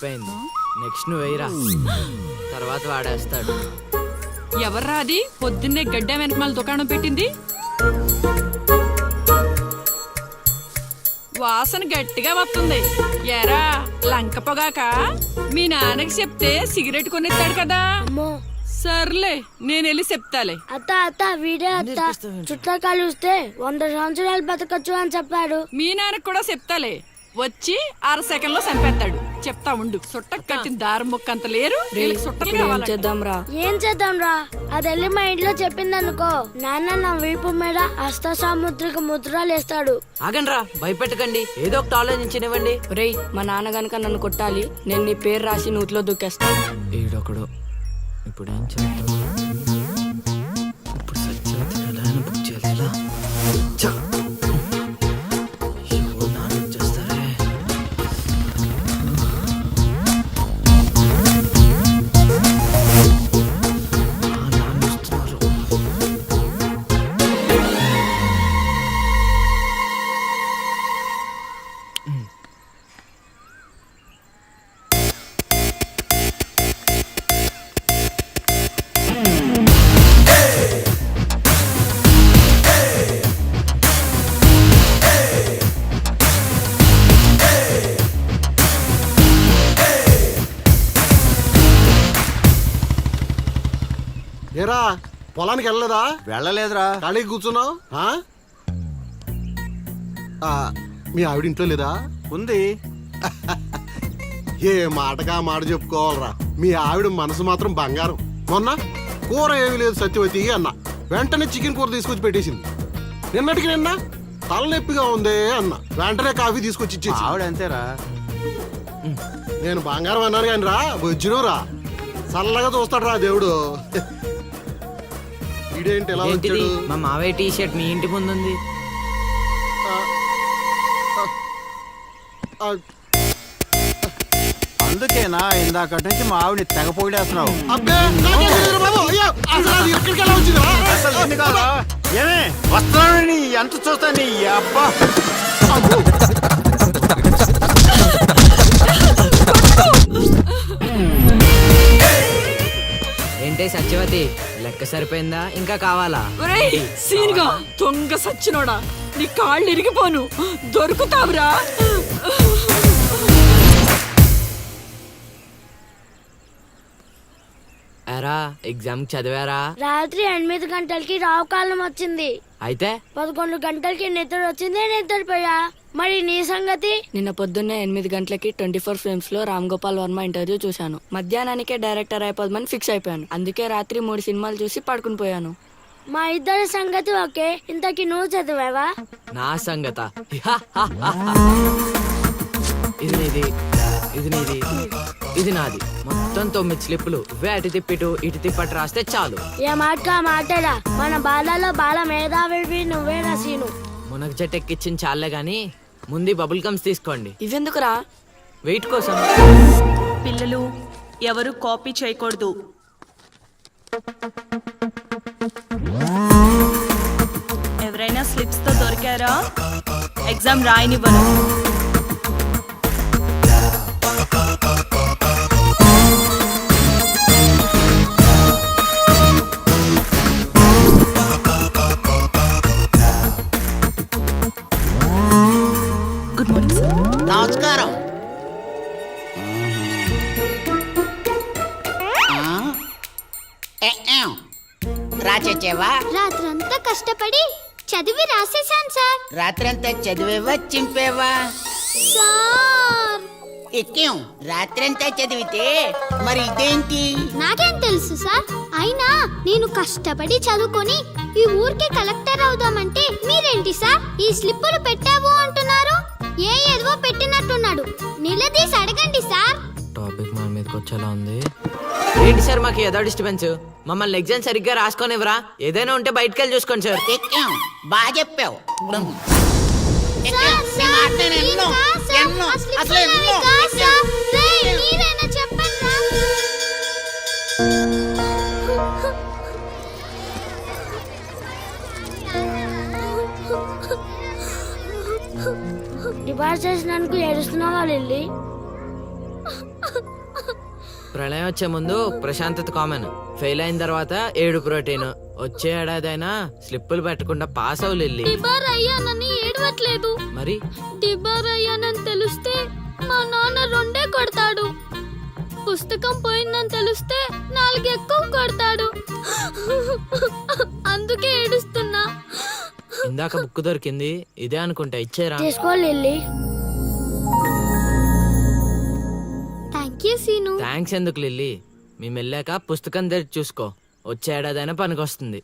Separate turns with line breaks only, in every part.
అయిపోయింది. నెక్స్ట్ నువ్వు వేయరా, తర్వాత వాడేస్తాడు.
ఎవర్రా అది పొద్దున్నే గడ్డ వెనకమాల దుకాణం పెట్టింది? వాసన గట్టిగా వస్తుంది. ఎరా లంక పొగాక? మీ నాన్నకి చెప్తే సిగరెట్ కొనిస్తాడు కదా. సర్లే నేను వెళ్ళి చెప్తాలే.
అత్త అత్త వీడే అత్త చుట్టాలు చూస్తే 100 సంవత్సరాలు బతకచ్చు అని చెప్పాడు.
మీ నాన్నకి కూడా చెప్తాలే, వచ్చి 6 సెకండ్లో చంపేస్తాడు. చెప్తా ఉండు. సుట్టకు కట్టిన దారం ముక్క అంత లేరు, వీళ్ళకి సుట్టలు కావాలి.
ఏం చేద్దాం రా? అది వెళ్ళి మా ఇంట్లో చెప్పింది అనుకో, నాన్న నా వీపు మీద హస్త సాముద్రిక ముద్రలు వేస్తాడు.
ఆగండి రా, భయపెట్టకండి, ఏదో ఒకటి ఆలోచించనివ్వండి.
రేయ్, మా నాన్న గనక నన్ను కొట్టాలి, నేను నీ పేరు రాసి నూతిలో దూకేస్తాను.
ఈడొకడు. ఇప్పుడు ఏం చేద్దాం? ఇప్పుడు సత్యవతి ఎలా బుక్ చేయాలి? ఎలా?
ఏరా పొలానికి వెళ్ళలేదా?
వెళ్ళలేదురా.
ఖాళీ కూర్చున్నావు? మీ ఆవిడ ఇంట్లో లేదా?
ఉంది.
ఏ మాటగా మాట చెప్పుకోవాలరా, మీ ఆవిడ మనసు మాత్రం బంగారం. మొన్న కూర ఏమీ లేదు సత్యవతి అన్న, వెంటనే చికెన్ కూర తీసుకొచ్చి పెట్టేసింది. నిన్నటికి నిన్న తలనొప్పిగా ఉంది అన్న, వెంటనే కాఫీ తీసుకొచ్చి ఇచ్చేసి.
ఆవిడ అంతేరా.
నేను బంగారం అన్నాను కానీ రా వచ్చిన రా, చల్లగా చూస్తాడు రా దేవుడు. ఇదేంటి ఎలా వచ్చాడు?
మా మావయ్య టీ షర్ట్ మీ ఇంటి ముందు ఉంది.
అందుకేనా ఇందాక నుంచి మా ఆవిడ తెగ పొగిడేస్తున్నావు? ఏమే వస్తున్నాను, ఎంత చూస్తాను అబ్బా.
ఏంటే సత్యవతి, లెక్క సరిపోయిందా? ఇంకా కావాలా?
సీన్గా దొంగ సచ్చినోడా, నీ కాళ్ళు ఇరిగిపోను, దొరుకుతావురా.
ఎరా ఎగ్జామ్ చదివారా?
రాత్రి 8 గంటలకి రావు కాలం వచ్చింది.
అయితే
11 గంటలకి నిద్ర వచ్చింది, నిద్రపోయా. మరి నీ సంగతి?
నిన్న పొద్దున్నే 8 గంటలకి 24 ఫిల్మ్స్ లో రామ్ గోపాల్ వర్మ ఇంటర్వ్యూ చూశాను. మధ్యాహ్నానికే డైరెక్టర్ అయిపోదామని ఫిక్స్ అయిపోయాను. అందుకే రాత్రి 3 సినిమాలు చూసి పడుకుని పోయాను.
మా ఇద్దరి సంగతి ఓకే. ఇంతకి నువ్వు చదివావా?
నా సంగత ఇది నీది, ఇది నీది, ఇది నాది. మొత్తం 9 స్లిప్పులు. అటు తిప్పిటు ఇటు తిప్పటి రాస్తే చాలు.
ఏ మాట మాట్లాడా, మన బాలలో బాల మేధావి నువ్వే రసీను.
మునగ చెట్టు ఎక్కిచ్చిన చాలే గాని ముందు బబుల్ గమ్స్ తీసుకోండి.
ఇవెందుకురా?
వెయిట్ కోసం.
పిల్లలు ఎవరు కాపీ చేయకూడదు. ఎవరైనా స్లిప్స్ తో దొరికారా? ఎగ్జామ్ రాయనివ్వను. Good morning sir.
నమస్కారం. రాచేవా?
రాత్రంతా కష్టపడి చదివి రాసేసాను సార్.
రాత్రంతా చదివేవా చింపేవా?
సార్
ఎక్కేం రాత్రంతా చదివితే మరి ఇదేంటి?
నాకేం తెలుసు సార్. అయినా నేను కష్టపడి చదువుకొని ఈ ఊరికి కలెక్టర్ అవుదామంటే మీరేంటి సార్ ఈ స్లిప్పులు పెట్టావు అంటున్నారు? ఏదో పెట్టినట్టున్నాడు. నిలదీసి అడగండి సార్.
టాపిక్ మన మీదకి వచ్చేలా ఉంది. ఏంటి సార్ మాకు ఏదో డిస్టర్బెన్స్? మమ్మల్ని ఎగ్జామ్ సరిగ్గా రాసుకోనివ్వరా? ఏదైనా ఉంటే బయటకు వెళ్ళి చూసుకోండి సార్.
ఎక్కేం బాగా చెప్పావు.
డిపార్ట్ చేసినందుకు ఏడుస్తున్నావా లిల్లీ?
ప్రళయం వచ్చే ముందు ప్రశాంతత కామన్, ఫెయిల్ అయిన తర్వాత 7 ప్రోటీన్. వచ్చే ఏడాదైనా స్లిప్పులు పెట్టకుండా పాస్ అవ్వు లిల్లీ.
డిబార్ అయ్యానని ఏడవట్లేదు.
మరి
డిబార్ అయ్యానని తెలిస్తే మా నాన్న 2 కొడతాడు. పుస్తకం పోయిందని తెలిస్తే 4 ఎక్కువ కొడతాడు. అందుకే ఏడుస్తున్నా.
ఇందాక బుక్ దొరికింది, ఇదే అనుకుంటా, ఇచ్చేరా.
తీసుకో Lily. Thank you Seenu.
Thanks ఎందుకు లిల్లీ, మేము వెళ్ళాక పుస్తకం తెరిచి చూసుకో, వచ్చే ఏడాదైనా పనికొస్తుంది.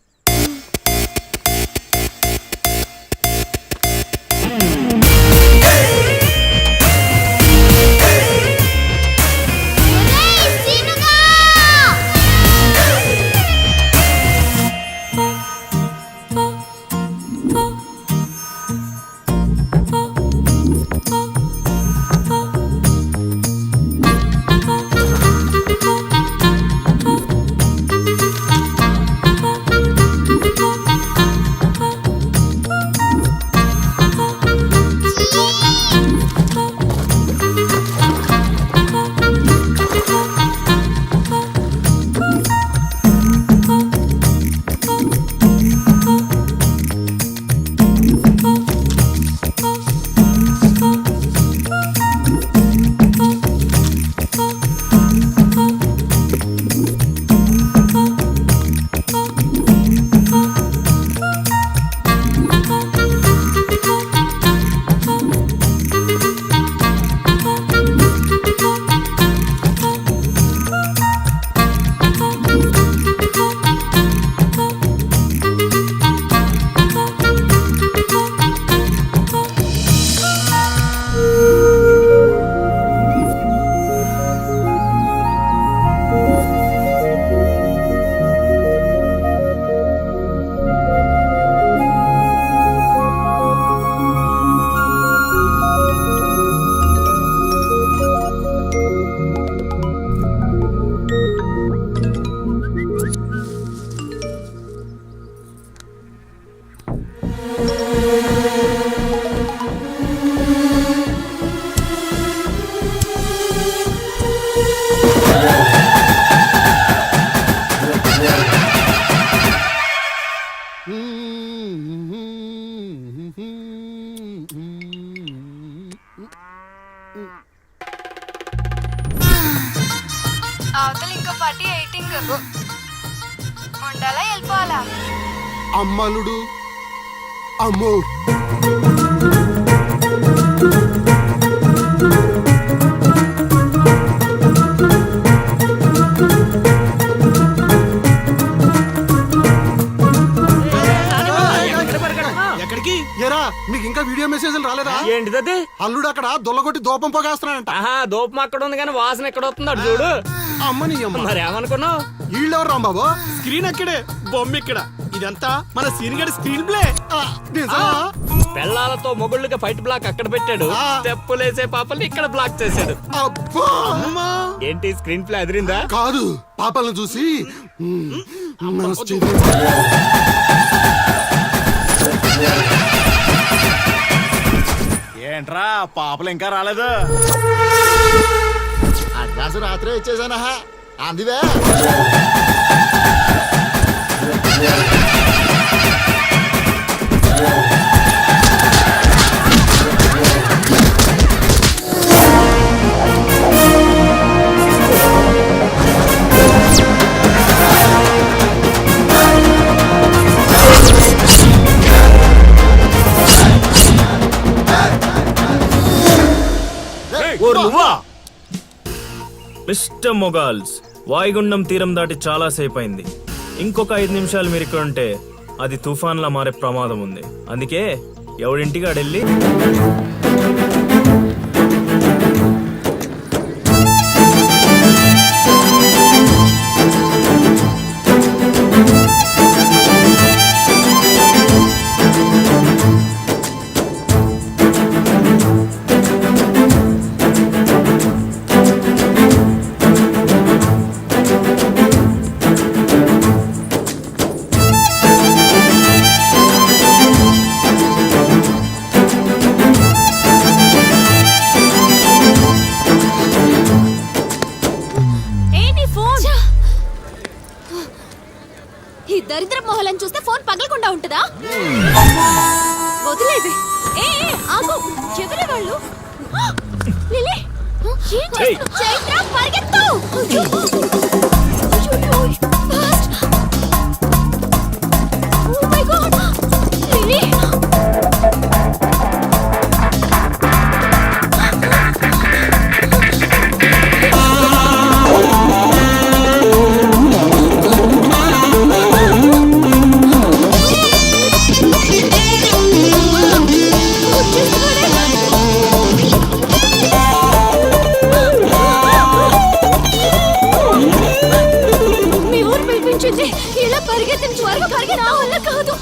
అవతల ఇంకో పార్టీ ఎయిటింగ్ ఉండాలా వెళ్ళిపోవాలా?
అమ్మలుడు అమ్మో.
ఎక్కడికి?
ఏరా మీకు ఇంకా వీడియో మెసేజ్లు రాలేదా?
ఏంటిది?
అల్లుడు అక్కడ దొల్లగొట్టి దూపం పొగేస్తున్నాడంట.
ఆహా, దూపం అక్కడ ఉంది కానీ వాసన ఎక్కడ వస్తుంది అటు చూడు.
అమ్మని అమ్మ.
మరి ఏమనుకున్నావు?
వీళ్ళెవరు రాంబాబు?
స్క్రీన్ అక్కడే, బొమ్మ ఇక్కడ. ఇదంతా మన సీన్ గడి స్క్రీన్ ప్లే.
నిజమా?
పెళ్ళాలతో మొగుళ్ళుగా ఫైట్ బ్లాక్ అక్కడ పెట్టాడు, తెప్పులేసే పాపల్ని ఇక్కడ బ్లాక్ చేశాడు.
అబ్బా!
ఏంటి స్క్రీన్ ప్లే అదిరిందా?
కాదు, పాపలను చూసి మనసు
ఏంట్రా పాపలు ఇంకా రాలేదు?
అడ్వాన్స్ రాత్రే ఇచ్చేసానా అందువే.
మిస్టర్ మొగాల్స్, వాయుగుండం తీరం దాటి చాలా సేపు అయింది. ఇంకొక 5 నిమిషాలు మీరు ఇక్కడ ఉంటే అది తుఫాన్లా మారే ప్రమాదం ఉంది. అందుకే ఎవడింటికి ఆడెళ్ళి
ఈ దరిద్ర మొహలను చూస్తే ఫోన్ పగలకుండా ఉంటుందా? వదిలేది. ఏ ఏ, ఆగు. ఎవరే వాళ్ళు? లిలీ, ఏం చేస్తున్నావ్? చైత్ర, పరిగెత్తు. అయ్యో. Fast. Oh my god. Lily. మీ ఊరు పిలిపించింది. ఇలా పరిగెత్తిన త్వరగా పరిగెత్తి నా వల్ల కాదు.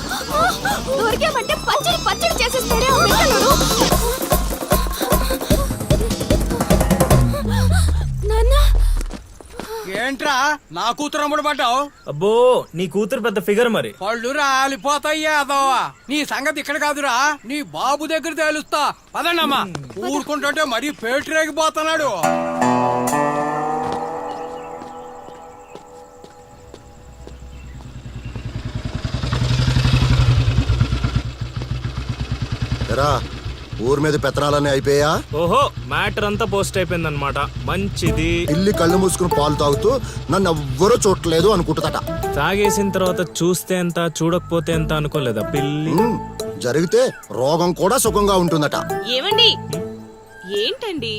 దొరికామంటే పచ్చడి పచ్చడి చేసేస్తాడే ఆ పిల్లలు. నాన్న,
ఏంట్రా నా కూతురు అమ్ముడు పడ్డావు?
అబ్బో నీ కూతురు పెద్ద ఫిగర్ మరి.
పళ్ళు రాలిపోతాయ్యా అదోవా. నీ సంగతి ఇక్కడ కాదురా, నీ బాబు దగ్గర తేలుస్తా. పదండమ్మా. ఊరుకుంటుంటే మరీ పేటరేగిపోతున్నాడు.
ఎరా ఊరి మీద పెత్తనాలన్నీ అయిపోయా?
ఓహో మ్యాటర్ అంతా పోస్ట్ అయిపోయింది అనమాట. మంచిది.
ఇల్లి కళ్ళు మూసుకుని పాలు తాగుతూ నన్ను ఎవ్వరూ చూడలేదు అనుకుంటుందట.
తాగేసిన తర్వాత చూస్తే ఎంత చూడకపోతే ఎంత అనుకోలేదా పిల్లి?
జరిగితే రోగం కూడా సుఖంగా ఉంటుందట.
ఏమండి? ఏంటండి?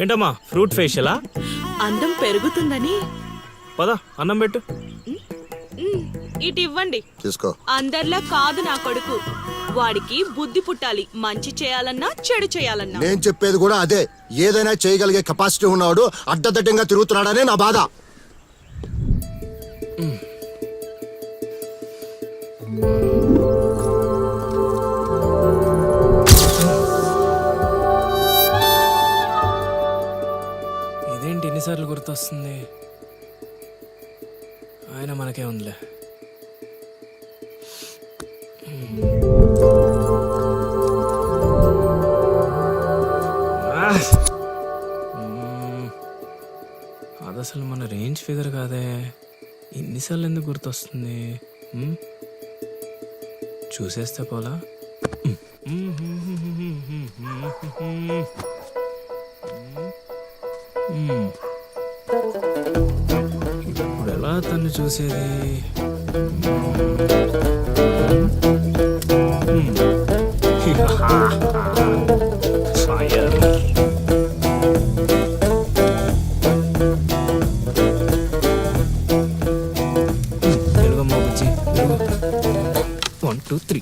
ఏంటమ్మా ఫ్రూట్ ఫేషియలా?
అందం పెరుగుతుందని.
పద అన్నం పెట్టు.
ఇటు ఇవ్వండి.
తీసుకో.
అందరిలా కాదు నా కొడుకు. వాడికి బుద్ధి పుట్టాలి. మంచి చేయాలన్నా చెడు చేయాలన్నా.
నేను చెప్పేది కూడా అదే. ఏదైనా చేయగలిగే కెపాసిటీ ఉన్నవాడు అడ్డదడ్డంగా తిరుగుతున్నాడనే నా బాధ.
ఇదేంటి ఎన్నిసార్లు గుర్తొస్తుంది? ఆయన మనకే ఉందిలే. అది అసలు మన రేంజ్ ఫిగర్ కాదే. ఇన్నిసార్లు ఎందుకు గుర్తొస్తుంది? చూసేస్తే పోలా. ఇప్పుడు ఎలా తను చూసేది? తెలుగమ్మ బుజ్జి. 1 2 3.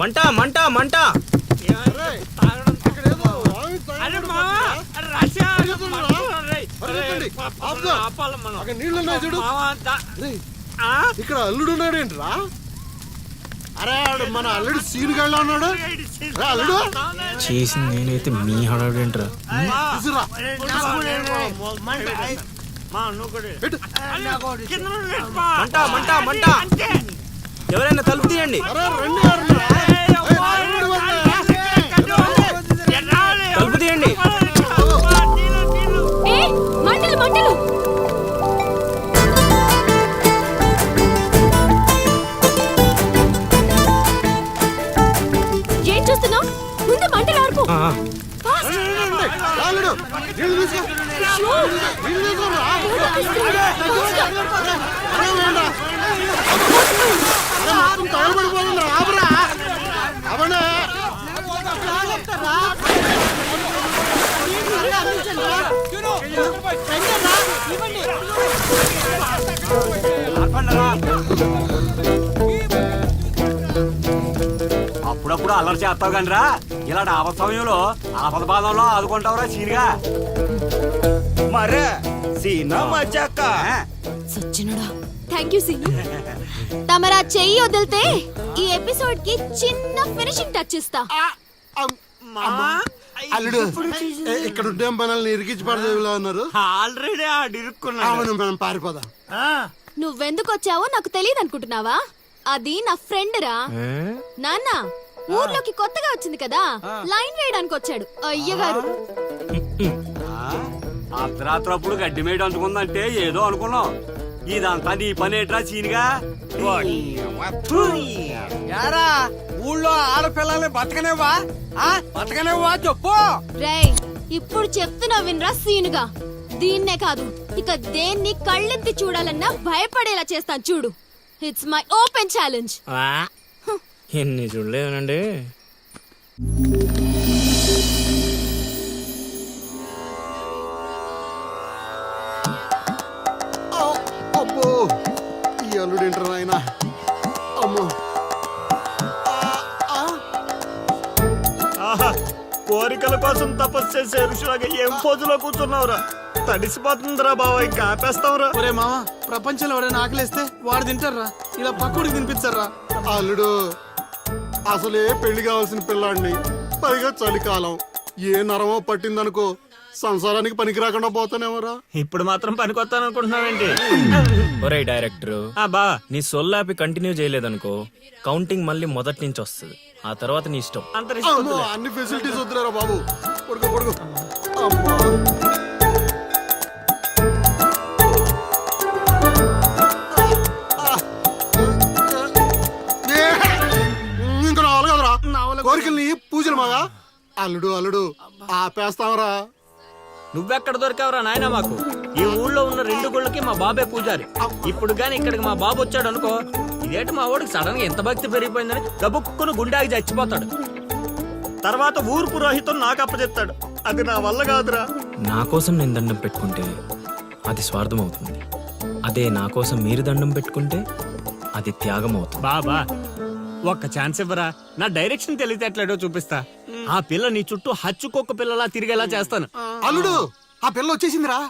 మంట మంట మంట.
ఇక్కడ అల్లుడు ఉన్నాడు ఏంట్రా? అరే ఆడు మన అల్లుడు సీన్ గళ్ళ ఉన్నాడు. అల్లుడు
చేసింది నేనైతే మీ హడావిడేంట్రా?
తీసురా.
మంట మంట మంట. ఎవరైనా తలుపు తీయండి.
అరే రండి.
తలుపు తీయండి.
ఏ మంటలు మంటలు. ఏం చూస్తున్నావు? ముందు మంటలు ఆర్పు.
అల్లుడు నీళ్ళు తీసుకో. నీళ్ళు తీసుకోరా. మొత్తం తగలబడిపోతుంది. ఆపరా అవనా.
అప్పుడప్పుడు అల్లరి చేస్తావు కానీ రా, ఇలాంటి ఆపద సమయంలో ఆపద బాధంలో ఆదుకుంటావురా సీనిగా. మరే సీనా మచ్చాక
సచ్చినడా. Thank you Seenu. తమరా చెయ్యి వదిలితే ఈ ఎపిసోడ్ కి చిన్న ఫినిషింగ్ టచ్ ఇస్తా.
అల్లుడు ఇక్కడ ఉంటే మనల్ని ఇరికించి పడదేవిలో ఉన్నారు.
ఆల్రెడీ
అవును మనం పారిపోదాం.
నువ్వెందుకు వచ్చావో నాకు తెలియదు అనుకుంటున్నావా? అది నా ఫ్రెండ్ రా. నాన్న ఊర్లోకి కొత్తగా వచ్చింది కదా, లైన్ వేయడానికి వచ్చాడు అయ్యగారు.
అర్ధరాత్రప్పుడు గడ్డి మేడ అంటుకుందంటే ఏదో అనుకున్నాం. ఇదంతా నీ పని ఏట్రా సీనిగా?
యారా ఊళ్ళో ఆడపిల్లల్ని బతకనేవా బతకనేవా చెప్పు.
రేయ్ ఇప్పుడు చెప్తున్నా వినరా సీనుగా. దీన్నే కాదు ఇక దేన్ని కళ్ళెత్తి చూడాలన్నా భయపడేలా చేస్తాను చూడు. It's my open challenge.
ఎన్ని చూడలేదనండి.
అబ్బో ఈ అల్లుడు ఏంటారు నాయన. అమ్మో
ఆహా, కోరికల కోసం తపస్సు చేసే ఋషులాగా ఏం పోజులో కూర్చున్నావురా? తడిసిపోతుందిరా బావ, ఇంకా ఆపేస్తావురా.
ఒరే మామ, ప్రపంచంలో ఎవరైనా ఆకలిస్తే వాడు తింటారా, ఇలా పక్కడికి తినిపించారా?
అల్లుడు అసలే పెళ్లి కావాల్సిన పిల్లాడిని, పైగా చలికాలం, ఏ నరమో పట్టిందనుకో సంసారానికి పనికి రాకుండా పోతానేమరా.
ఇప్పుడు మాత్రం పనికొత్తాను అనుకుంటున్నావేంటి? ఒరే డైరెక్టర్, బా నీ సొల్లాపి కంటిన్యూ చేయలేదనుకో కౌంటింగ్ మళ్ళీ మొదటి నుంచి వస్తుంది. ఆ తర్వాత నీ ఇష్టం.
అమ్మో, అన్ని ఫెసిలిటీస్ వద్దులేరా బాబు. పడుకో పడుకో. అమ్మా ఇంకా రావాలి కదరా కోరికల్ని పూజలు మాగా. అల్లుడు అల్లుడు ఆపేస్తావరా.
నువ్వెక్కడ దొరికావురా నాయనా మాకు? ఈ ఊళ్ళో ఉన్న 2 గుళ్ళకి మా బాబే పూజారి. ఇప్పుడు గాని ఇక్కడికి మా బాబు వచ్చాడు అనుకో, ఇదేంటి మా వాడికి సడన్ గా ఎంత భక్తి పెరిగిపోయిందని గబుక్కును గుండాకి చచ్చిపోతాడు.
తర్వాత ఊరు పురోహితం నాకు అప్పచెప్తాడు. అది నా వల్ల కాదురా. నా కోసం నేను దండం పెట్టుకుంటే అది స్వార్థం అవుతుంది. అదే నా కోసం మీరు దండం పెట్టుకుంటే అది త్యాగం అవుతుంది.
బాబా ఒక్క ఛాన్స్ ఇవ్వరా, నా డైరెక్షన్ తెలియటట్లేడో చూపిస్తా. ఆ పిల్ల నీ చుట్టూ హచ్చుకొక్క పిల్లలా తిరిగేలా చేస్తాను.
అల్లుడు ఆ పిల్ల వచ్చేసిందిరా.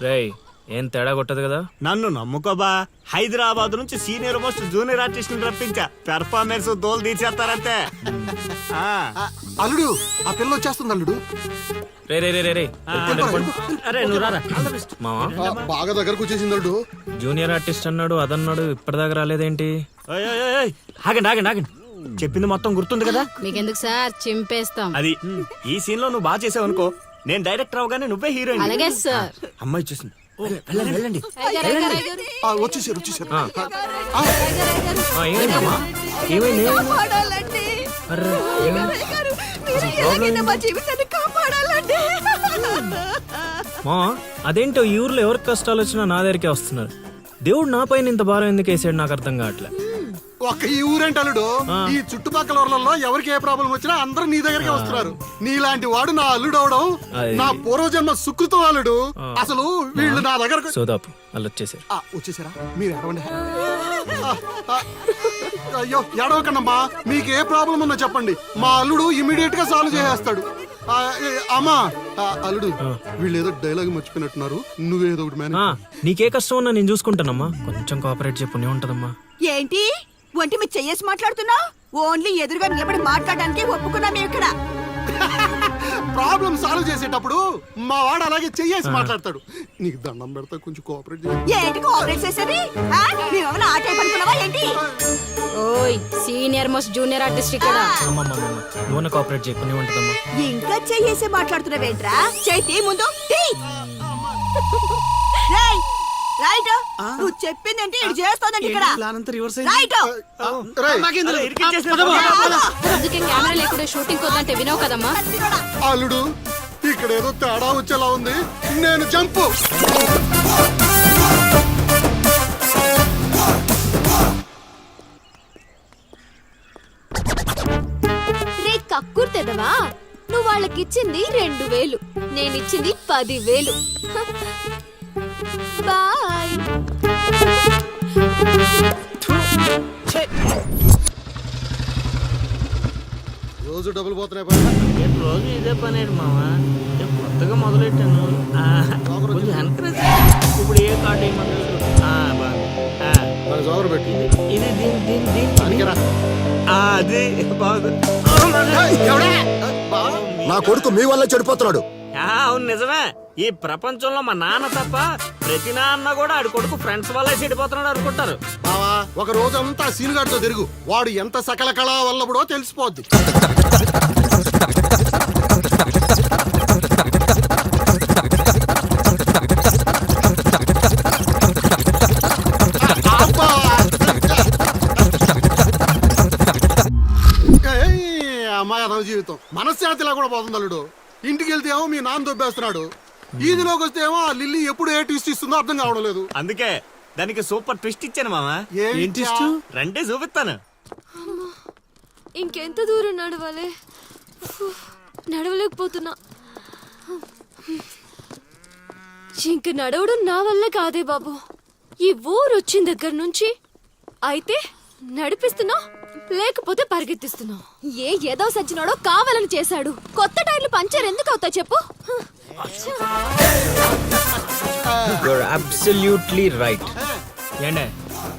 రేయ్, ఏం తేడా కొట్టదు కదా?
నన్ను నమ్ముకోబా, హైదరాబాద్ నుంచి సీనియర్ మోస్ట్ జూనియర్ ఆర్టిస్ట్ రప్పించా. పెర్ఫార్మెన్స్ దోలు తీర్చేస్తారంతే.
అల్లుడు ఆ పిల్ల వచ్చేస్తుంది అల్లుడు.
రే రే రే రే రే,
అరే నువ్వు రారా.
మావా
బాగా దగ్గరకు వచ్చేసింది అల్లుడు.
జూనియర్ ఆర్టిస్ట్ అన్నాడు, అదన్నాడు, ఇప్పటిదాకా రాలేదేంటి?
ఓయ్, ఓయ్, ఓయ్, ఆగండి ఆగండి ఆగండి. చెప్పింది మొత్తం గుర్తుంది కదా?
మీకెందుకు సార్, చింపేస్తాం.
అది ఈ సీన్ లో నువ్వు బాగా చేసావు అనుకో, నేను డైరెక్టర్ అవగానే నువ్వే హీరోయిన్.
అలాగే సార్.
అమ్మాయి చూసింది. వెళ్ళండి వెళ్ళండి.
వచ్చేసారు వచ్చేసారు.
ఏమైందమ్మా? ఏమైంది? అర్రే, మా అదేంటో ఈ ఊర్లో ఎవరికి కష్టాలు వచ్చినా నా దగ్గరికే వస్తున్నారు. దేవుడు నా పైన ఇంత భారం ఎందుకు వేసాడు నాకు అర్థం కావట్లే.
ఒక్క ఈ ఊరేంటి అల్లుడు, ఈ చుట్టుపక్కల ఊర్లలో ఎవరికి ఏ ప్రాబ్లం వచ్చినా అందరూ నీ దగ్గరికి వస్తున్నారు. నీలాంటి వాడు నా అల్లుడు అవడం నా పూర్వజన్మ సుకృతం అల్లుడు. అసలు వీళ్ళు నా దగ్గర
సోదాపు వాళ్ళు వచ్చేసారు.
వచ్చేసారా? మీరు ఎడవండి. అయ్యో ఎడవకండమ్మా, మీకు ఏ ప్రాబ్లం ఉన్నా చెప్పండి, మా అల్లుడు ఇమీడియట్ గా సాల్వ్ చేసేస్తాడు. అమ్మా అల్లుడు, వీళ్ళు ఏదో డైలాగ్ మర్చిపోయినట్టున్నారు, నువ్వేదో ఒకటి మేనేజ్.
నీకే కష్టం ఉన్నా నేను చూసుకుంటానమ్మా. కొంచెం కోఆపరేట్ చెప్పు ఉంటదమ్మా.
ఏంటి ఒంటి మీద చెయ్యేసి మాట్లాడుతున్నా? ఓన్లీ ఎదురుగా నిలబడి మాట్లాడడానికి ఒప్పుకున్నాం ఇక్కడ.
ప్రాబ్లం సాల్వ్ చేసేటప్పుడు మా వాడు అలాగే చెయ్యేసి మాట్లాడతాడు. నీకు దండం పెడతా, కొంచెం కోఆపరేట్ చేయి.
ఏంటి కోఆపరేట్ చేసేది? మేమేమైనా ఆట అనుకున్నావా ఏంటి?
ఓయ్, సీనియర్ మోస్ట్ జూనియర్ ఆర్టిస్ట్ ఇక్కడ.
నువ్వు కోఆపరేట్ చెప్పు ఉంటదమ్మా.
ఇంకా చెయ్యేసి మాట్లాడుతున్నావేంట్రా? చేతి ముందు రేయ్, రైట్. నువ్వు చెప్పిందంటే ఇది చేస్తానండి ఇక్కడ. రైట్.
అందుకే కెమెరా లేకుండా షూటింగ్ వద్దంటే వినవు కదమ్మా.
అల్లుడు ఇక్కడ ఏదో తేడా వచ్చేలా ఉంది, నేను జంపు.
ఎదవా, నువ్వు వాళ్ళకిచ్చింది 2000, నేనిచ్చింది 10,000. బాయ్.
రోజు డబ్బులు పోతున్నాయి పైన.
రోజు ఇదే పని మావా, కొత్తగా మొదలెట్టాను. కొంచెం encourage చేయి. ఇప్పుడు ఏ కార్డు వేయమంటారు?
మరి జోగరు పెట్టి
ఇది దీని
పనికిరా.
అది బాగుంది.
నా కొడుకు మీ వల్ల చెడిపోతున్నాడు.
అవును నిజమే. ఈ ప్రపంచంలో మా నాన్న తప్ప ప్రతి నాన్న కూడా ఆడి కొడుకు ఫ్రెండ్స్ వల్లే చెడిపోతున్నాడు అనుకుంటారు.
బావా ఒక రోజంతా సీనుగాడితో తిరుగు, వాడు ఎంత సకల కళా వల్లబడో తెలిసిపోద్ది. అమ్మాయి అదవ జీవితం మనశ్శాంతిలా కూడా పోతుంది అల్లుడు. ఇంటికి వెళ్తే ఏమో మీ నాన్న దొబ్బేస్తున్నాడు, ఈదిలోకి వస్తే ఏమో ఆ లిల్లీ ఎప్పుడు ఏ ట్విస్ట్ ఇస్తుందో అర్థం కావడం లేదు.
అందుకే దానికి సూపర్ ట్విస్ట్ ఇచ్చాను మామా.
ఏంటి
రండి చూపిస్తాను.
ఇంకెంత దూరం నడవాలి? నడవలేకపోతున్నా. ఇంక నడవడం నా వల్ల కాదే బాబు. ఈ ఊరు వచ్చిన దగ్గర నుంచి అయితే నడిపిస్తున్నా, లేకపోతే పరిగెత్తిస్తున్నా. ఏదో సచ్చినాడో కావాలని చేశాడు. కొత్త టైర్లు పంచర్ ఎందుకు అవుతాయి చెప్పు?
Absolutely right. ఏండే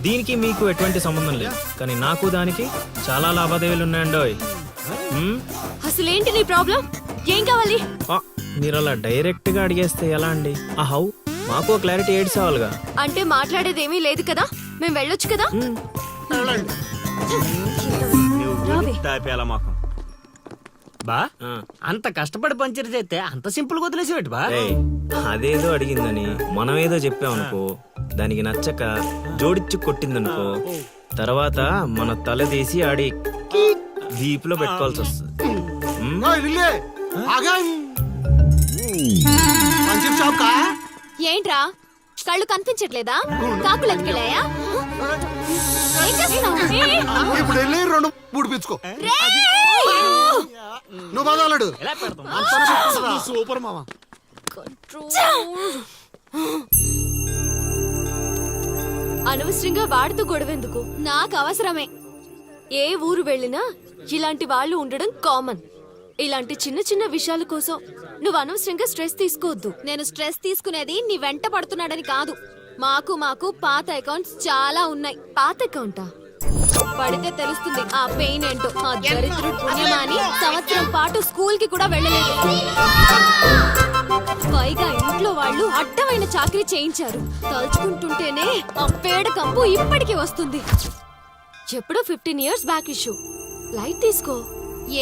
దీనికి మీకు ఎటువంటి సంబంధం లేదు, కానీ నాకు దానికి చాలా లావాదేవీలు ఉన్నాయండోయ్.
అసలేంటి నీ ప్రాబ్లం? ఏం కావాలి?
మీరు అలా డైరెక్ట్ గా అడిగేస్తే ఎలా అండి? హౌ మాకు క్లారిటీ ఏడ్చేవాళ్ళుగా.
అంటే మాట్లాడేదేమీ లేదు కదా, మేము వెళ్ళొచ్చు కదా.
మాకు బా అంత కష్టపడి పంచర్ చేస్తే అంత సింపుల్ గా వదిలేసేవాటి బా.
అదేదో అడిగిందని మనం ఏదో చెప్పామనుకో, దానికి నచ్చక జోడిచ్చి కొట్టిందనుకో, తర్వాత మన తల తీసి ఆడి దీపులో పెట్టుకోవాల్సి వస్తుంది.
ఏంట్రా కళ్ళు కనిపించట్లేదా? కాకులు ఎత్తుకెళ్ళాయా?
ఇప్పుడు వెళ్ళి 2 పుడిపించుకో. నువ్వు బాధాలడు
సూపర్ మామ.
అనవసరంగా వాడితో గొడవెందుకు? నాకు అవసరమే. ఏ ఊరు వెళ్ళినా ఇలాంటి వాళ్ళు ఉండడం కామన్. ఇలాంటి చిన్న చిన్న విషయాల కోసం నువ్వు అనవసరంగా స్ట్రెస్ తీసుకోవద్దు. నేను స్ట్రెస్ తీసుకునేది నీ వెంట పడుతున్నాడని కాదు. మాకు పాత అకౌంట్స్ చాలా ఉన్నాయి. పాత అకౌంటా? పడితే తెలుస్తుంది ఆ పెయిన్ ఏంటో. ఆ దరిద్రుడు పుణ్యమాని సంవత్సరం పాటు స్కూల్ కి కూడా వెళ్ళలేదు. పైగా ఇంట్లో వాళ్ళు అడ్డమైన చాకరీ చేయించారు. తలుచుకుంటుంటేనే ఆ పేడ కంపు ఇప్పటికీ వస్తుంది. ఎప్పుడో 15 years బ్యాక్ ఇష్యూ. లైట్ తీసుకో.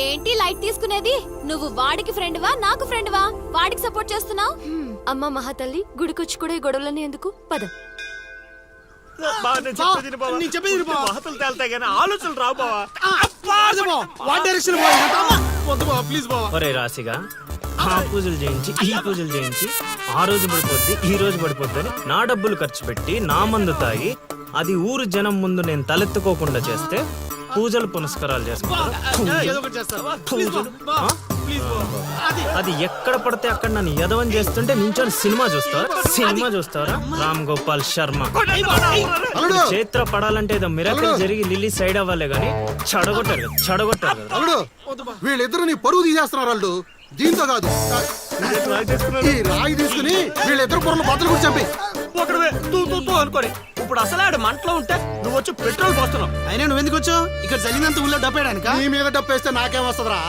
ఏంటి లైట్ తీసుకునేది? నువ్వు వాడికి ఫ్రెండ్వా, నాకు ఫ్రెండ్వా? వాడికి సపోర్ట్ చేస్తున్నావు? అమ్మ మహాతల్లి, గుడికొచ్చి కూడా ఈ గొడవలన్నీ ఎందుకు? పద.
ఆలోచనలు రావు బావా.
ఒరే రాశిగా ఆ పూజలు చేయించి ఈ పూజలు చేయించి ఆ రోజు పడిపోద్ది ఈ రోజు పడిపోద్ది అని నా డబ్బులు ఖర్చు పెట్టి నా మందు తాగి అది ఊరు జనం ముందు నేను తలెత్తుకోకుండా చేస్తే పూజలు పునస్కారాలు చేసుకుంటారు. అది ఎక్కడ పడితే అక్కడ నన్ను యదవం చేస్తుంటే నించొని సినిమా చూస్తారా? రామ్ గోపాల్ శర్మ. చేత్ర పడాలంటే ఏదో మిరాకిల్ జరిగి లిల్లీ సైడ్ అవ్వాలే గానీ చెడగొట్టారు
అల్లుడు. వీళ్ళిద్దరు నీ పరువు తీసేస్తున్నారు అల్లుడు. దీంతో కాదు, ఈ రాయి తీసుకుని వీళ్ళిద్దరు పొరలు బద్దలు కూడా చంపి
ఒకడే అనుకోని ఇప్పుడు అసలు ఆడు మంటలో ఉంటే నువ్వు వచ్చి పెట్రోల్ పోస్తున్నావు.
అయినా నువ్వు ఎందుకు వచ్చావు? ఇక్కడ జరిగినంత ఊళ్ళో డబ్బేయడానికా?
నీ మీద డప్పేస్తే నాకేం వస్తుందిరా?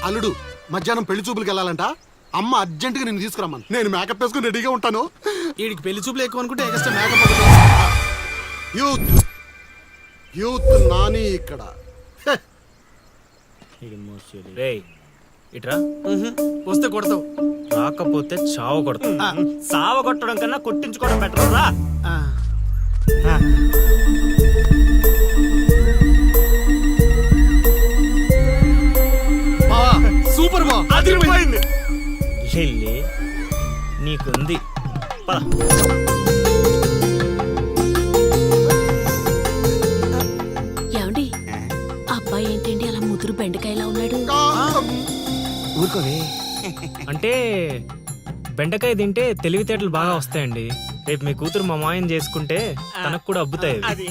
అల్లుడు మధ్యాహ్నం పెళ్లి చూపులకు వెళ్ళాలంట. అమ్మ అర్జెంట్ గా నేను తీసుకురమ్మను. నేను మేకప్ వేసుకుని రెడీగా ఉంటాను.
వీడికి పెళ్లి చూపులు ఎక్కువ అనుకుంటే ఎక్స్ట్రా మేకప్.
యూత్ నాని ఇక్కడ.
ఇట్రా.
వస్తే కొడతావు,
రాకపోతే చావు కొడతావు.
సావ కొట్టడం కన్నా కొట్టించుకోవడం బెటర్ రా.
సూపర్ బా.
అదిరిపోయింది.
లిల్లీ నీకుంది. పద.
ఏమండి, అబ్బాయి ఏంటండి అలా ముదురు బెండకాయలా ఉన్నాడు?
ఊరుకోవే అంటే బెండకాయ తింటే తెలివితేటలు బాగా వస్తాయండి. రేపు మీ కూతురు మా మాయం చేసుకుంటే తనకు కూడా అబ్బుతాయి.
అది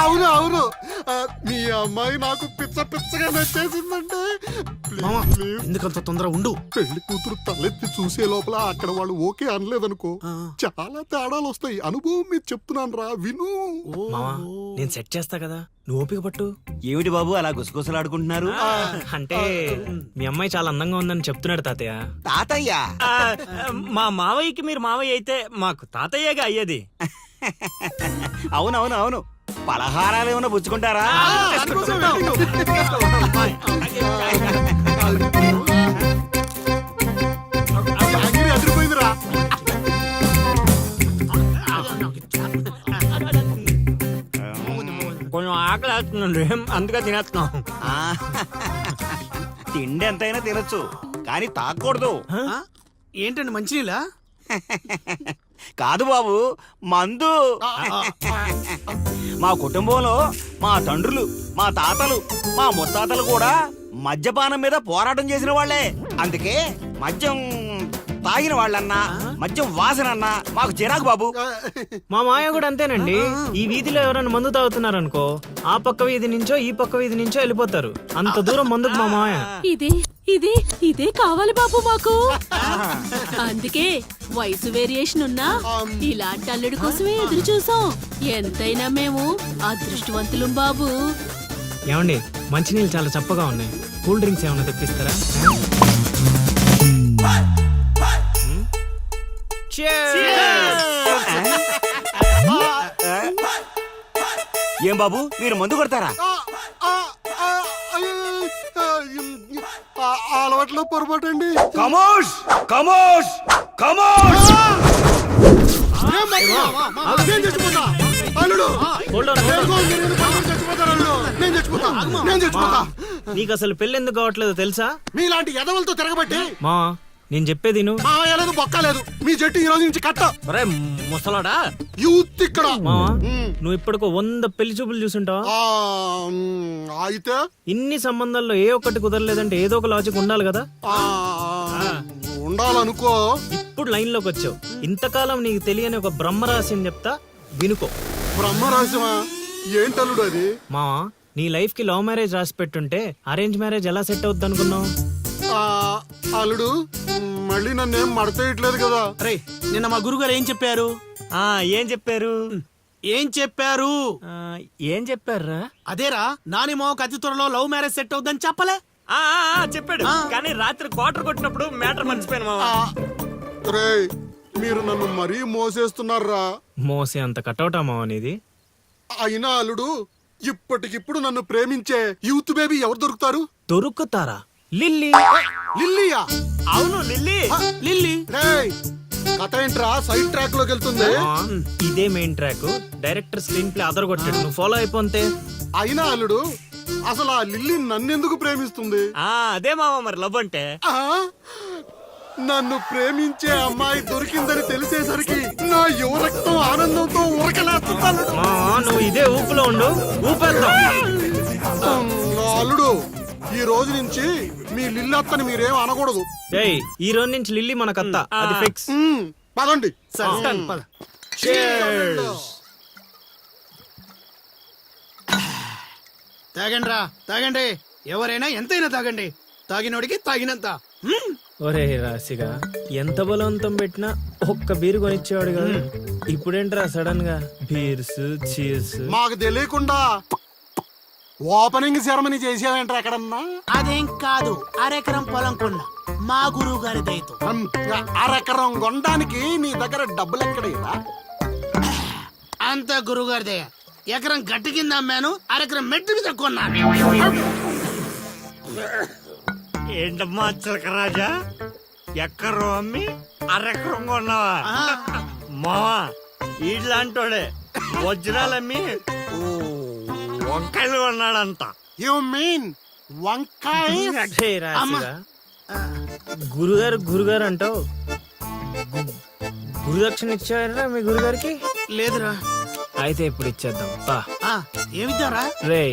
అవును అవును మీ అమ్మాయి నాకు పిచ్చగా నచ్చేసిందంటే
ఎందుకంత తొందర ఉండు.
పెళ్లి కూతురు తలెత్తి చూసే లోపల అక్కడ వాళ్ళు ఓకే అనలేదనుకో చాలా తేడాలు వస్తాయి. అనుభవం మీరు చెప్తున్నాను రా, విను.
మావా నేను సెట్ చేస్తా కదా, నువ్వు ఓపిక పట్టు.
ఏమిటి బాబు అలా గుసగుసలాడుకుంటున్నారు?
అంటే మీ అమ్మాయి చాలా అందంగా ఉందని చెప్తున్నాడు తాతయ్య.
తాతయ్య
ఆ, మా మావయ్యకి మీరు మావయ్య అయితే మాకు తాతయ్యగా అయ్యేది.
అవునవును అవును. పలహారాలు ఏమైనా పుచ్చుకుంటారా?
జాంగిరీ అదిరిపోయిందిరా.
కొంచెం ఆకలి వేస్తుందండి, అందుకే తినేస్తున్నాం.
ఆ, తిండి ఎంతైనా తినొచ్చు కానీ తాగకూడదు.
ఏంటండి మంచినీళ్ళ?
కాదు బాబు, మందు. మా కుటుంబంలో మా తండ్రులు, మా తాతలు, మా ముత్తాతలు కూడా మద్యపానం మీద పోరాటం చేసిన వాళ్లే. అందుకే మద్యం తాగిన వాళ్ళన్నా మద్యం వాసనన్నా మాకు చిరాకు బాబు.
మా మాయ కూడా అంతేనండి. ఈ వీధిలో ఎవరైనా మందు తాగుతున్నారనుకో ఆ పక్క వీధి నుంచో ఈ పక్క వీధి నుంచో వెళ్ళిపోతారు. అంత దూరం మందుకు మా మాయ.
ఇదే కావాలి బాబు మాకు. అందుకే వయసు వేరియేషన్ ఉన్నా ఇలాంటి అల్లుడి కోసమే ఎదురు చూసాం. ఎంతైనా మేము అదృష్టవంతులం బాబు.
ఏమండి మంచినీళ్ళు చాలా చప్పగా ఉన్నాయి, కూల్ డ్రింక్స్ ఏమైనా తెప్పిస్తారా?
ఏం బాబు మీరు మందు కొడతారా?
అలవాట్లో పొరపాటు అండి.
కమోష్ కమోష్ కమోష్.
నేను చచ్చిపోతా అల్లుడు. నేను చచ్చిపోతా.
నీకు అసలు పెళ్లి ఎందుకు కావట్లేదో తెలుసా?
మీలాంటి ఎదవలతో తిరగబట్టి
మా నేను చెప్పేది నువ్వు.
మావయ్యలేదు బొక్కలేదు. మీ జట్టు ఈ రోజు నుంచి కట్ట.
ముసలాడా
యూత్ ఇక్కడ.
మావా నువ్వు ఇప్పటికో 100 పెళ్లి చూపులు చూసుంటావా?
అయితే
ఇన్ని సంబంధాల్లో ఏ ఒక్కటి కుదరలేదంటే ఏదో ఒక లాజిక్ ఉండాలి కదా.
ఉండాలనుకో.
ఇప్పుడు లైన్ లోకి వచ్చావు. ఇంతకాలం నీకు తెలియని ఒక బ్రహ్మరహస్యం చెప్తా, వినుకో.
బ్రహ్మరహస్యమా? ఏంటల్లుడు అది?
మావా నీ లైఫ్ కి లవ్ మ్యారేజ్ రాసి పెట్టుంటే అరేంజ్ మ్యారేజ్ ఎలా సెట్ అవుద్ది అనుకున్నావు?
అల్లుడు మళ్ళీ నన్నేం మడతేయట్లేదు కదా.
రే నిన్న మా గురుగారు ఏం చెప్పారు?
ఏం చెప్పారు?
ఏం చెప్పారు?
ఏం చెప్పారా?
అదేరా నాని మావకు అతి త్వరలో లవ్ మ్యారేజ్ సెట్ అవుద్దని చెప్పలే?
చెప్పాడు కానీ రాత్రి క్వార్టర్ కొట్టినప్పుడు మ్యాటర్ మర్చిపోయాను మావా.
రే మీరు నన్ను మరీ మోసేస్తున్నారా?
మోసే అంత కటౌటా మావా నీది?
అయినా అల్లుడు ఇప్పటికిప్పుడు నన్ను ప్రేమించే యూత్ బేబీ ఎవరు దొరుకుతారు?
దొరుకుతారా? లిల్లీ.
లిల్లీయా?
అవును లిల్లీ.
లిల్లీ
రేయ్ కథ ఏంట్రా సైడ్ ట్రాక్ లోకి వెళ్తుంది?
ఇదే main track. Director screenplay అదరగొట్టాడు, నువ్వు ఫాలో అయిపోతే.
అయినా అల్లుడు అసలు ఆ లిల్లీ నన్నెందుకు ప్రేమిస్తుంది?
అదే మావా మరి లవ్ అంటే.
నన్ను ప్రేమించే అమ్మాయి దొరికిందని తెలిసేసరికి నా యువ రక్తం ఆనందంతో ఉరకలేస్తున్నాను.
నువ్వు ఇదే ఊపులో ఉండు, ఊపేద్దాం.
అల్లుడు ఈ రోజు నుంచి మీ లిల్లత్తని మీరేం అనకూడదు.
ఈ రోజు నుంచి లిల్లీ మన కత్త, అది ఫిక్స్.
పదండి.
తాగండి రా తాగండి. ఎవరైనా ఎంతైనా తాగండి. తాగినోడికి తాగినంత.
ఒరే రాశిగా ఎంత బలవంతం పెట్టినా ఒక్క బీరు కొనిచ్చేవాడు కదా. ఇప్పుడేంట్రా సడన్ గా బీర్స్ చీర్స్?
మాకు తెలియకుండా ఓపెనింగ్ సెరమనీ చేసేదంటారు ఎక్కడన్నా?
అదేం కాదు, అరెకరం పొలం కొన్న మా గురువు గారి దయతో.
అరెకరం కొనడానికి నీ దగ్గర డబ్బులు ఎక్కడేరా?
అంత గురువు గారి దయ. ఎకరం గట్టి కింద అమ్మాను, అరెకరం మెట్టు మీద కొన్నాను.
ఏంటమ్మా చిలకరాజా, ఎక్కరు అమ్మి అరెకరం కొన్నావా? మావా ఇట్లాంటోడే వజ్రాలమ్మి వంకాయలు కొన్నాడంట.
యు మీన్ వంకాయ?
గురుగారు అంటావు. గురుదక్షిణ ఇచ్చారా మీ గురుగారికి?
లేదురా.
అయితే ఇప్పుడు ఇచ్చేద్దాం.
ఏమిద్దారా?
రే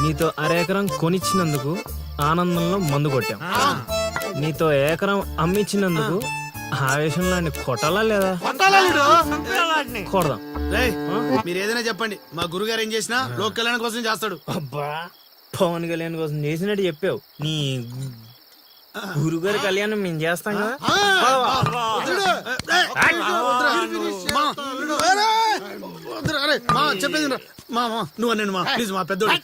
నీతో అరెకరం కొనిచ్చినందుకు ఆనందంలో మందు కొట్టాం. నీతో ఏకరం అమ్మిచ్చినందుకు ఆవేశంలో అన్ని కొట్టాలా లేదా? కొడదాం.
రేయ్, మీరు ఏదైనా చెప్పండి, మా గురుగారు ఏం చేసినా లోక్ కళ్యాణం కోసం చేస్తాడు.
అబ్బా, పవన్ కళ్యాణ్ కోసం చేసినట్టు చెప్పావు. నీ గురుగారి కళ్యాణం మేము చేస్తాం కదా.
చెప్పేది మా నువ్వు అనండి మా ప్లీజ్ మా పెద్దోడు.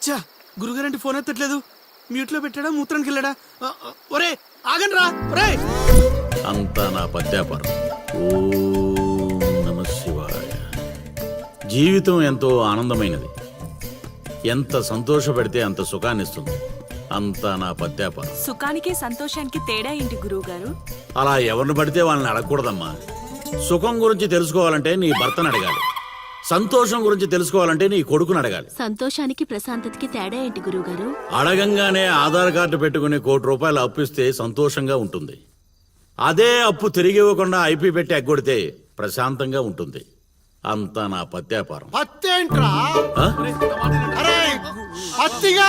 చా, గురుగారంటే ఫోన్ ఎత్తట్లేదు. మ్యూట్ లో పెట్టాడా, మూత్రానికి వెళ్ళాడా? ఒరే ఆగండి రా. ఒరే,
అంతా నా పత్యాపారం. ఓం నమః శివాయ. జీవితం ఎంతో ఆనందమైనది. ఎంత సంతోషపెడితే అంత సుఖాన్ని ఇస్తుంది. అంతా నా పత్యాపారం.
సుఖానికి సంతోషానికి తేడా ఏంటి గురువు గారు?
అలా ఎవరిని పడితే వాళ్ళని అడగకూడదమ్మా. సుఖం గురించి తెలుసుకోవాలంటే నీ భర్తను అడగాలి. సంతోషం గురించి తెలుసుకోవాలంటే నీ కొడుకుని అడగాలి.
సంతోషానికి ప్రశాంతతకి తేడా ఏంటి గురువు గారు?
అడగంగానే ఆధార్ కార్డు పెట్టుకుని ₹1,00,00,000 అప్పు ఇస్తే సంతోషంగా ఉంటుంది. అదే అప్పు తిరిగి ఇవ్వకుండా ఐపీ పెట్టి ఎగ్గొడితే ప్రశాంతంగా ఉంటుంది. అంతా నా పత్యాపారం.
పత్తేంట్రా?
ఆ?
అరే పత్తిగా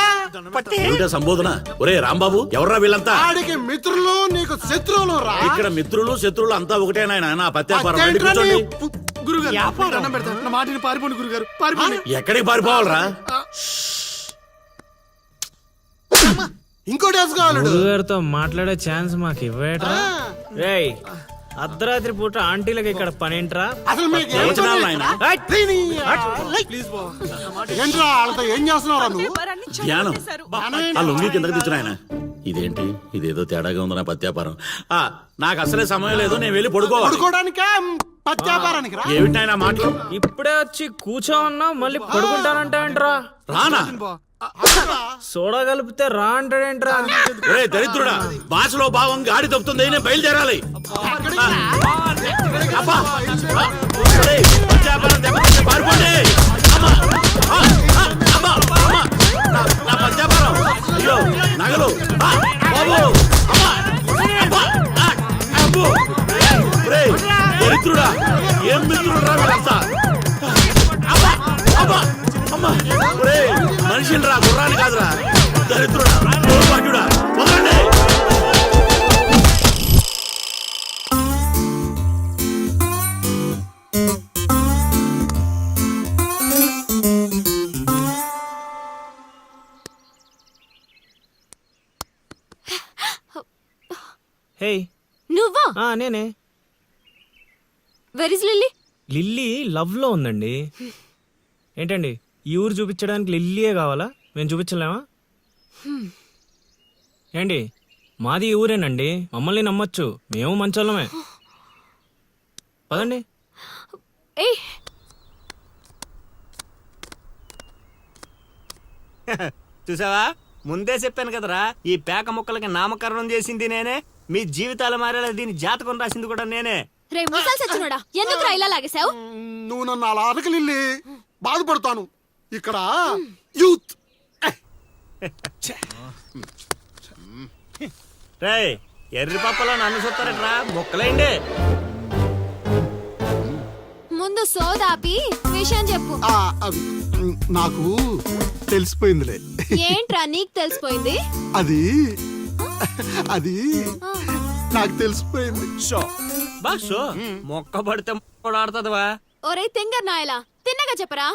ఏమిటా సంబోధన? ఒరే రాంబాబు, ఎవర్రా వీళ్ళంతా?
ఆడికి మిత్రులు నీకు శత్రువులు రా.
ఇక్కడ మిత్రులు శత్రువులు అంతా ఒకటే నాయన. నా పత్యాపారం. వెళ్ళి కూర్చోండి.
గురుగారు దండం పెడతాను. నా మాటని పారిపోండి గురుగారు, పారిపోండి.
ఎక్కడికి పారిపోవాలరా?
ఇంకోటి వేసుకోవాలి.
గురుగారితో మాట్లాడే ఛాన్స్ మాకు ఇవ్వేట్రా? రేయ్, అర్ధరాత్రి పూట ఆంటీలకు ఇక్కడ పనేంట్రా?
అసలు మీకు ఏం
ప్రవచనాలు నాయనా?
ఏంట్రా వాళ్ళతో ఏం చేస్తున్నారా నువ్వు?
ధ్యానం. ఆ లుంగి కిందకి తెచ్చిన ఆయన. ఇదేంటి, ఇదేదో తేడాగా ఉంది నా పత్యాపారం. నాకు అసలే సమయం లేదు, నేను వెళ్ళి పడుకోవాలి.
పడుకోవడానికా పత్యాపారానికి రా.
ఏమిటి ఆయన మాటలు?
ఇప్పుడే వచ్చి కూర్చో ఉన్నావు, మళ్ళీ పడుకుంటానంటావేంట్రా?
రానా?
సోడా కలిపితే రా అంటాడేంట్రా?
ఒరే దరిద్రుడా, భాషలో భావం గాడి తప్పుతుంది. నేను బయలుదేరాలి. అబ్బా! ఒరేయ్, పత్యాపారం దెబ్బతింటే పారిపోండి. అమ్మా! అమ్మా! అమ్మా! నా పత్యాపారం. అయ్యో, నగలు. బాబు! అమ్మా! అబ్బా! అబ్బో! ఒరేయ్, దరిద్రుడా, ఏం మిత్రుడురా వీళ్ళంతా? అబ్బా! అబ్బా! అమ్మా! ఒరేయ్, మనిషిని రా, గుర్రాన్ని కాదురా. దరిద్రుడా, దౌర్భాగ్యుడా, వదలండి.
హే,
నువ్వా?
నేనే.
Where is lily?
Lily love లో ఉందండి. ఏంటండి, ఈ ఊరు చూపించడానికి లిల్లీయే కావాలా? మేము చూపించలేమా? ఏంటి, మాది ఈ ఊరేనండి, మమ్మల్ని నమ్మొచ్చు, మేము మంచోళ్ళమే. పదండి.
ఏయ్,
చూసావా, ముందే చెప్పాను కదరా, ఈ పేక ముక్కలకి నామకరణం చేసింది నేనే. మీ జీవితాలు మారేలా దీని జాతకం రాసింది కూడా నేనే.
రే ముసలి సచ్చినోడా, ఎందుకురా ఇలా లాగేశావు?
నువ్వు నన్ను అలా అరకలిల్లి బాధపడతాను. ఇక్కడ యూత్.
రేయ్, ఎర్రి పప్పలో నన్ను చూస్తారట్రా, ముక్కలేండి.
ముందు సోదాపి విషయం చెప్పు.
నాకు తెలిసిపోయిందిలే.
ఏంట్రా నీకు తెలిసిపోయింది?
అది అది నాకు తెలిసిపోయింది.
బాషో, మొక్క పడితే కూడా ఆడుతుందివా?
ఒరే తింగర్ నాయలా, తిన్నగా చెప్పరా.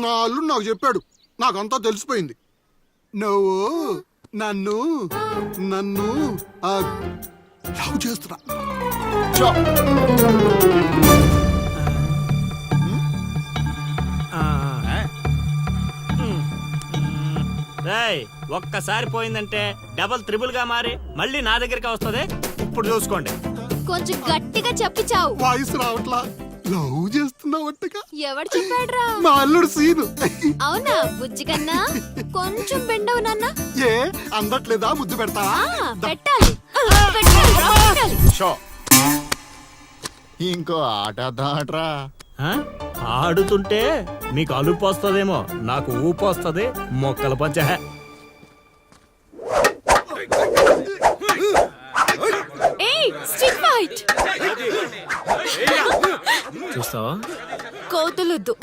నా అల్లుడు నాకు చెప్పాడు, నాకంతా తెలిసిపోయింది. నువ్వు నన్ను నన్ను లవ్ చేస్తున్నా.
రేయ్, ఒక్కసారి పోయిందంటే డబల్ త్రిబుల్ గా మారి మళ్ళీ నా దగ్గరికి వస్తుంది. ఇప్పుడు చూసుకోండి.
కొంచెం గట్టిగా చెప్పిచావు.
వాయిస్ రావట్లా. లవ్ చేస్తున్నావట్టుగా.
ఎవడు చెప్పాడ్రా?
మా అల్లుడు సీను.
అవునా బుజ్జి కన్నా? కొంచెం బెండవు నాన్న.
ఏ అందట్లేదా? ముద్దు పెడతావా?
పెట్టాలి, పెట్టాలిరా, పెట్టాలి.
ఇంకో ఆట ఆడరా.
ఆడుతుంటే మీకు అలుపు వస్తుందేమో, నాకు ఊపు వస్తుంది. మొక్కల పంచ.
ఏయ్, స్టిక్ ఫైట్.
చూస్తావా?
కోతులొద్దు.